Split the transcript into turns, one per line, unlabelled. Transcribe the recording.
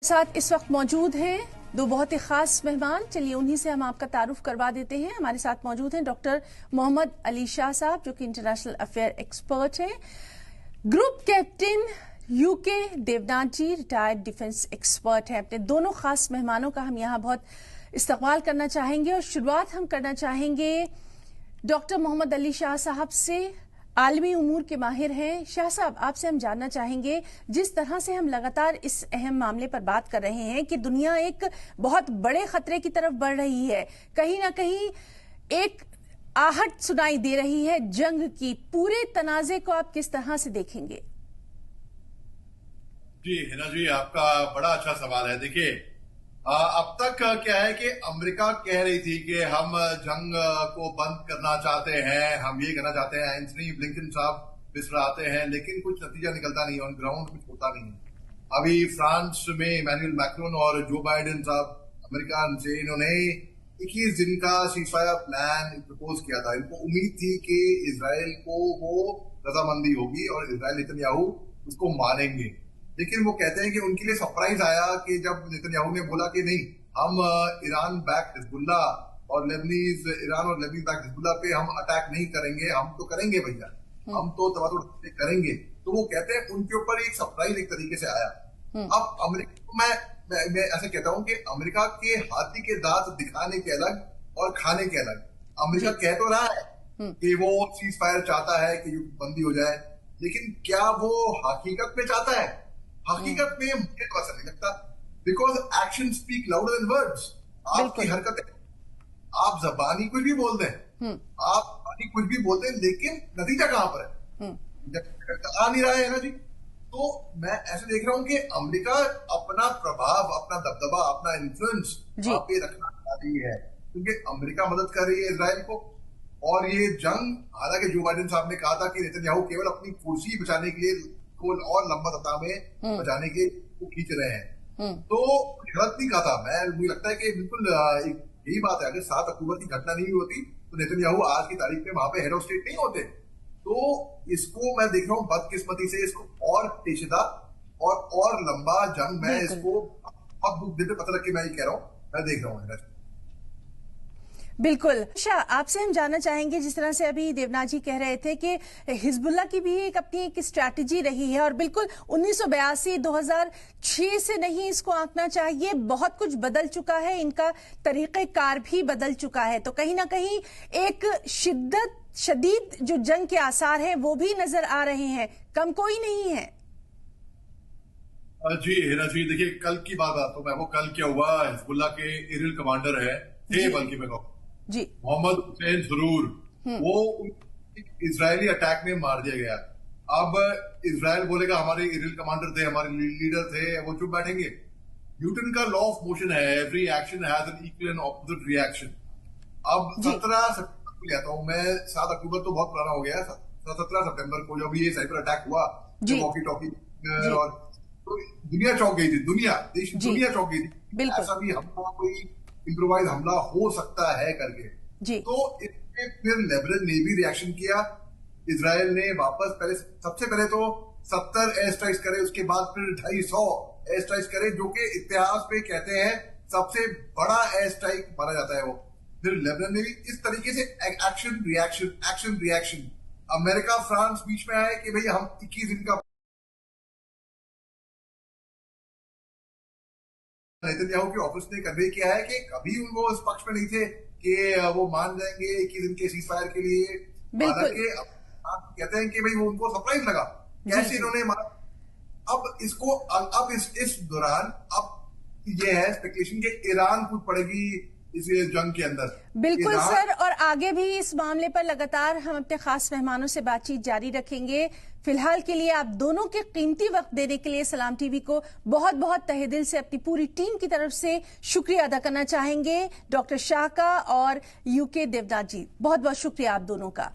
साथ इस वक्त मौजूद हैं दो बहुत ही खास मेहमान। चलिए उन्हीं से हम आपका तारुफ करवा देते हैं। हमारे साथ मौजूद हैं डॉक्टर मोहम्मद अली शाह साहब, जो कि इंटरनेशनल अफेयर एक्सपर्ट हैं, ग्रुप कैप्टन यूके देवनाथ जी, रिटायर्ड डिफेंस एक्सपर्ट हैं। अपने दोनों खास मेहमानों का हम यहाँ बहुत इस्तकबाल करना चाहेंगे और शुरुआत हम करना चाहेंगे डॉक्टर मोहम्मद अली शाह साहब से। आलमी उमूर के माहिर हैं। शाह साहब, आपसे हम जानना चाहेंगे, जिस तरह से हम लगातार इस अहम मामले पर बात कर रहे हैं कि दुनिया एक बहुत बड़े खतरे की तरफ बढ़ रही है, कहीं ना कहीं एक आहट सुनाई दे रही है जंग की, पूरे तनाजे को आप किस तरह से देखेंगे?
जी हिना जी, आपका बड़ा अच्छा सवाल है। देखिए, अब तक क्या है कि अमेरिका कह रही थी कि हम जंग को बंद करना चाहते हैं, हम ये करना चाहते हैं, एंथनी ब्लिंकन साहब बिसराते हैं, लेकिन कुछ नतीजा निकलता नहीं, ऑन ग्राउंड कुछ होता नहीं है। अभी फ्रांस में इमैनुअल मैक्रोन और जो बाइडेन साहब अमेरिका से, इन्होंने 21 दिन का सीजफायर प्लान प्रपोज किया था। इनको उम्मीद थी कि इजराइल को वो रजामंदी होगी और इजराइल नेतन्याहू उसको मानेंगे, लेकिन वो कहते हैं कि उनके लिए सरप्राइज आया कि जब नेतन्याहू ने बोला कि नहीं, हम ईरान बैक हिजबुल्ला और लेबनीज, ईरान और लेबनीज बैक हिजबुल्ला पे हम अटैक नहीं करेंगे, हम तो करेंगे भैया, हम तो तबादला करेंगे। तो वो कहते हैं उनके ऊपर एक सरप्राइज एक तरीके से आया। अब अमेरिका, मैं ऐसे कहता हूं कि अमेरिका के हाथी के दांत दिखाने के अलग और खाने के अलग। अमेरिका कह तो रहा है कि वो सीज फायर चाहता है कि युद्ध बंदी हो जाए, लेकिन क्या वो हकीकत में चाहता है? हकीकत में मुझे तो ऐसा नहीं लगता, because action speak louder than words. आपकी हरकतें, आप जबानी कुछ भी बोल दें, आप जबानी कुछ भी बोल दें, लेकिन नतीजा कहां पर है? आ नहीं रहा है ना जी। तो मैं ऐसे देख रहा हूं कि अमेरिका अपना प्रभाव, अपना दबदबा, अपना इन्फ्लुएंस वहां पे रखना चाह रही है, क्योंकि अमेरिका मदद कर रही है इजराइल को। और ये जंग, हालांकि जो बाइडेन साहब ने कहा था कि नेतन्याहू केवल अपनी कुर्सी बचाने के लिए को और लंबा सप्ताह में बचाने के वो खींच रहे हैं, तो गलत नहीं कहा था। मुझे लगता है कि बिल्कुल यही बात है। अगर 7 अक्टूबर की घटना नहीं होती तो नेतन्याहू आज की तारीख में वहां पे हेड ऑफ स्टेट नहीं होते। तो इसको मैं देख रहा हूँ बदकिस्मती से, इसको और पेचीदा और लंबा जंग, मैं इसको अब दिन पे पता रख के मैं ये कह रहा हूँ, मैं देख रहा हूँ।
बिल्कुल। शाह, आपसे हम जानना चाहेंगे, जिस तरह से अभी देवनाथ जी कह रहे थे कि हिजबुल्ला की भी अपनी एक स्ट्रैटेजी रही है और बिल्कुल 1982 2006 से नहीं इसको आंकना चाहिए, बहुत कुछ बदल चुका है, इनका तरीक़ेकार भी बदल चुका है। तो कहीं ना कहीं एक शदीद जो जंग के आसार हैं वो भी नजर आ रहे हैं, कम कोई नहीं है।
जी हिना जी, देखिए कल की बात तो मैं, वो कल क्या हुआ, हिजबुल्ला के एरियल कमांडर है थे, बल्कि मैं कहूँ
जी,
मोहम्मद हुसैन जरूर, वो इजरायली अटैक में मार दिया गया। अब इजराइल बोलेगा हमारे एरियल कमांडर थे, हमारे लीडर थे, वो चुप बैठेंगे? न्यूटन का लॉ ऑफ मोशन है, every action has an equal and opposite reaction. अब 17 सितंबर को लेता हूं मैं, 7 अक्टूबर तो बहुत पुराना हो गया, 17 सितंबर को जब ये साइबर अटैक हुआ, वॉकी टॉकी, और तो दुनिया चौंक गई थी, दुनिया चौंक गई थी, ऐसा भी हमला, कोई इम्प्रोवाइज हमला हो सकता है करके। तो इसमें फिर लेबनन ने भी रिएक्शन किया, इजराइल ने वापस सबसे पहले तो 70 एयर स्ट्राइक्स करे, उसके बाद फिर 250 एयर स्ट्राइक्स करे, जो कि इतिहास में कहते हैं सबसे बड़ा एयर स्ट्राइक माना जाता है वो। फिर लेबनन ने भी इस तरीके से एक्शन रिएक्शन। अमेरिका फ्रांस बीच में आए कि भाई हम 21 दिन का, नेतन्याहू के ऑफिस ने कन्वे किया है कि कभी उनको इस पक्ष में नहीं थे कि वो मान जाएंगे 21 दिन के सीज फायर के लिए। हालांकि आप कहते हैं कि भाई वो उनको सरप्राइज लगा कैसे इन्होंने मारा। अब इसको, अब इस दौरान अब ये है स्पेकुलेशन कि ईरान कूद पड़ेगी इस जंग के अंदर।
बिल्कुल सर, और आगे भी इस मामले पर लगातार हम अपने खास मेहमानों से बातचीत जारी रखेंगे। फिलहाल के लिए आप दोनों के कीमती वक्त देने के लिए सलाम टीवी को बहुत बहुत तहे दिल से अपनी पूरी टीम की तरफ से शुक्रिया अदा करना चाहेंगे। डॉक्टर शाह का और यूके देवनाथ जी, बहुत बहुत शुक्रिया आप दोनों का।